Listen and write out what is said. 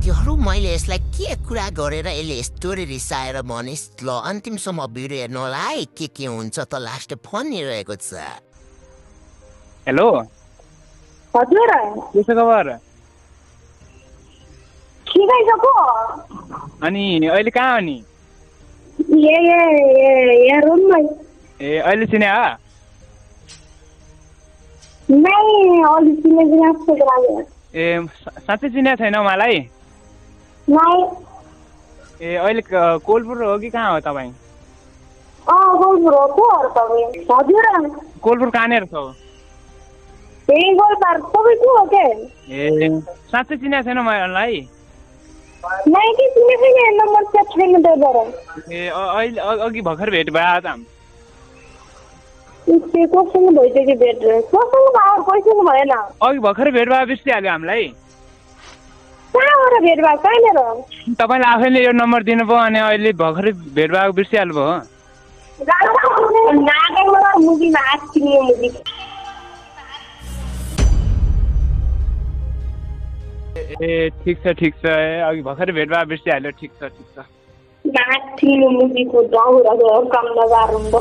साथीहरू मैले यसलाई के कुरा गरेर यसले स्टोरी रिसाएर भनिस् ल अन्तिमसम्म भिडियो हेर्नु होला है के हुन्छ त लास्ट फोन हेरिरहेको छ। हेलो हजुर के छ खबर? ठिकै छ को? अनि अहिले कहाँ हो नि? ए रुममै। ए अहिले चिने हो? नहीं अलि चिनेको जस्तो लाग्यो। ए साँच्चै चिनेको छैन मलाई? नहीं। ए अहिले कोलपुर हो कि कहाँ हो तपाईँ? कोलपुर हो को हो तपाईँ? हजुर कोलपुर कहाँनिर छौ? ए गोलपार तपाईँ को हो के? ए साँच्चै चिनेको छैन मलाई? नहीं कि चिनेकै छैन नम्बर सेभ छैन त्यही ए अहिले अघि भर्खर भेट भयो त त्यो कोसँग भइसक्यो कि भेट कोसँग भयो पैसाको भएन अघि भर्खर भेट भयो बिर्सिहाल्यो हामीलाई। कहाँबाट भेट भयो कहाँनिर? तपाईँले आफैले यो नम्बर दिनुभयो अनि अहिले भर्खरै भेट भएको बिर्सिहाल्नु भयो। ए ठिक छ अघि भर्खरै भेट भयो बिर्सिहाल्यो। ठिक छ नाक थिनु मुजीको दाउरा काम नगारुम्बो